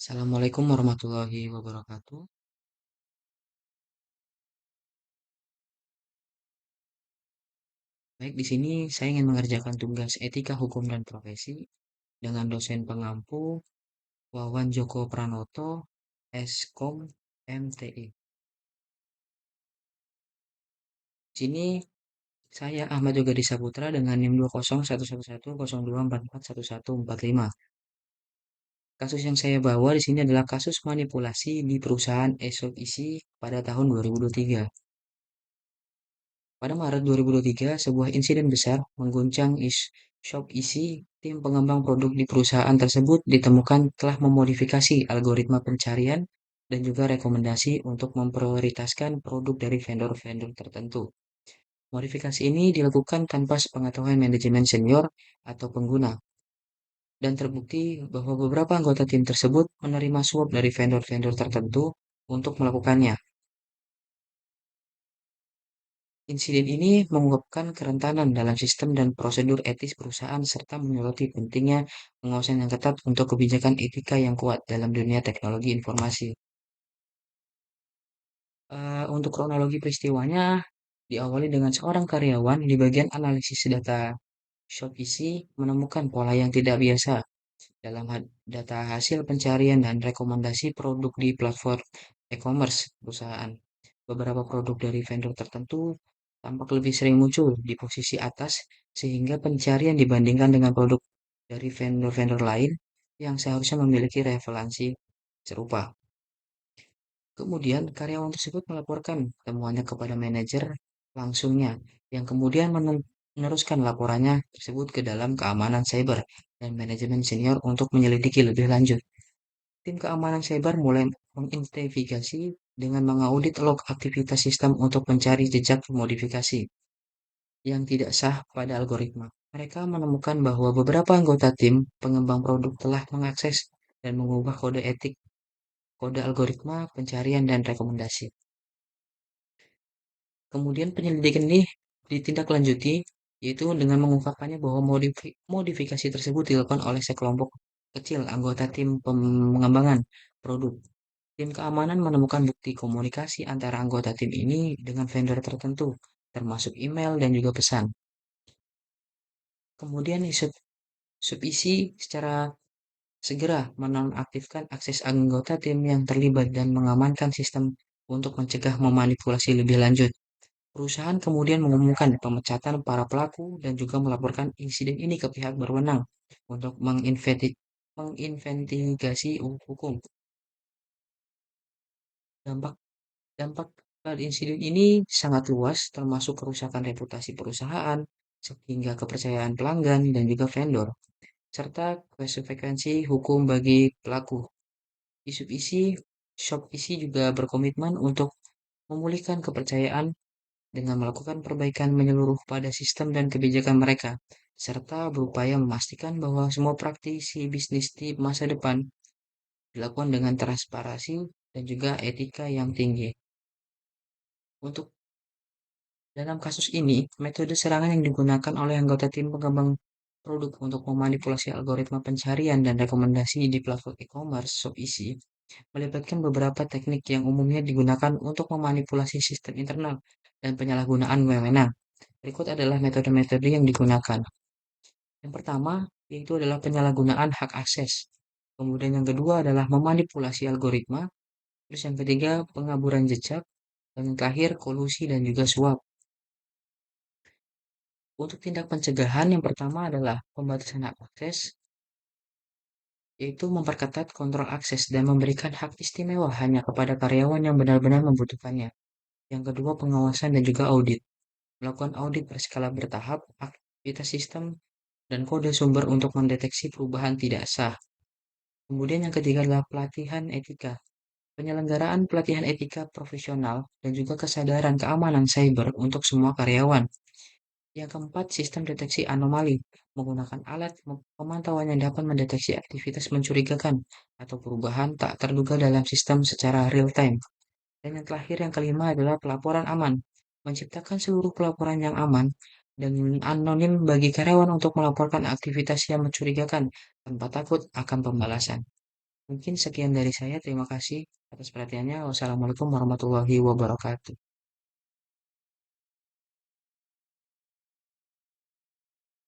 Assalamualaikum warahmatullahi wabarakatuh. Baik, di sini saya ingin mengerjakan tugas etika hukum dan profesi dengan dosen pengampu Wawan Joko Pranoto, Eskom, MTI. Di sini saya Ahmad Yoga Saputra dengan NIM 201111024411145. Kasus yang saya bawa di sini adalah kasus manipulasi di perusahaan Esok Isi pada tahun 2023. Pada Maret 2023, sebuah insiden besar mengguncang shop isi. Tim pengembang produk di perusahaan tersebut ditemukan telah memodifikasi algoritma pencarian dan juga rekomendasi untuk memprioritaskan produk dari vendor-vendor tertentu. Modifikasi ini dilakukan tanpa sepengetahuan manajemen senior atau pengguna, dan terbukti bahwa beberapa anggota tim tersebut menerima suap dari vendor-vendor tertentu untuk melakukannya. Insiden ini mengungkapkan kerentanan dalam sistem dan prosedur etis perusahaan serta menyoroti pentingnya pengawasan yang ketat untuk kebijakan etika yang kuat dalam dunia teknologi informasi. Untuk kronologi peristiwanya, diawali dengan seorang karyawan di bagian analisis data Shopee menemukan pola yang tidak biasa dalam data hasil pencarian dan rekomendasi produk di platform e-commerce perusahaan. Beberapa produk dari vendor tertentu tampak lebih sering muncul di posisi atas sehingga pencarian dibandingkan dengan produk dari vendor-vendor lain yang seharusnya memiliki relevansi serupa. Kemudian karyawan tersebut melaporkan temuannya kepada manajer langsungnya yang kemudian meneruskan laporannya tersebut ke dalam keamanan cyber dan manajemen senior untuk menyelidiki lebih lanjut. Tim keamanan cyber mulai menginvestigasi dengan mengaudit log aktivitas sistem untuk mencari jejak modifikasi yang tidak sah pada algoritma. Mereka menemukan bahwa beberapa anggota tim pengembang produk telah mengakses dan mengubah kode etik, kode algoritma pencarian dan rekomendasi. Kemudian penyelidikan ini ditindaklanjuti, yaitu dengan mengungkapkannya bahwa modifikasi tersebut dilakukan oleh sekelompok kecil anggota tim pengembangan produk. Tim keamanan menemukan bukti komunikasi antara anggota tim ini dengan vendor tertentu, termasuk email dan juga pesan. Kemudian subisi secara segera menonaktifkan akses anggota tim yang terlibat dan mengamankan sistem untuk mencegah memanipulasi lebih lanjut. Perusahaan kemudian mengumumkan pemecatan para pelaku dan juga melaporkan insiden ini ke pihak berwenang untuk menginvestigasi hukum. Dampak Dampak dari insiden ini sangat luas, termasuk kerusakan reputasi perusahaan, sehingga kepercayaan pelanggan dan juga vendor, serta konsekuensi hukum bagi pelaku. Isu isi, shop isi juga berkomitmen untuk memulihkan kepercayaan dengan melakukan perbaikan menyeluruh pada sistem dan kebijakan mereka, serta berupaya memastikan bahwa semua praktisi bisnis di masa depan dilakukan dengan transparansi dan juga etika yang tinggi. Untuk Dalam kasus ini, metode serangan yang digunakan oleh anggota tim pengembang produk untuk memanipulasi algoritma pencarian dan rekomendasi di platform e-commerce Shopee melibatkan beberapa teknik yang umumnya digunakan untuk memanipulasi sistem internal dan penyalahgunaan wewenang. Berikut adalah metode-metode yang digunakan. Yang pertama, yaitu adalah penyalahgunaan hak akses. Kemudian yang kedua adalah memanipulasi algoritma. Terus yang ketiga, pengaburan jejak. Dan yang terakhir, kolusi dan juga suap. Untuk tindak pencegahan yang pertama adalah pembatasan hak akses, yaitu memperketat kontrol akses dan memberikan hak istimewa hanya kepada karyawan yang benar-benar membutuhkannya. Yang kedua, pengawasan dan juga audit. Melakukan audit berskala bertahap, aktivitas sistem, dan kode sumber untuk mendeteksi perubahan tidak sah. Kemudian yang ketiga adalah pelatihan etika. Penyelenggaraan pelatihan etika profesional dan juga kesadaran keamanan cyber untuk semua karyawan. Yang keempat, sistem deteksi anomali, menggunakan alat pemantauan yang dapat mendeteksi aktivitas mencurigakan atau perubahan tak terduga dalam sistem secara real time. Dan yang terakhir, yang kelima adalah pelaporan aman, menciptakan seluruh pelaporan yang aman dan anonim bagi karyawan untuk melaporkan aktivitas yang mencurigakan tanpa takut akan pembalasan. Mungkin sekian dari saya. Terima kasih atas perhatiannya. Wassalamualaikum warahmatullahi wabarakatuh.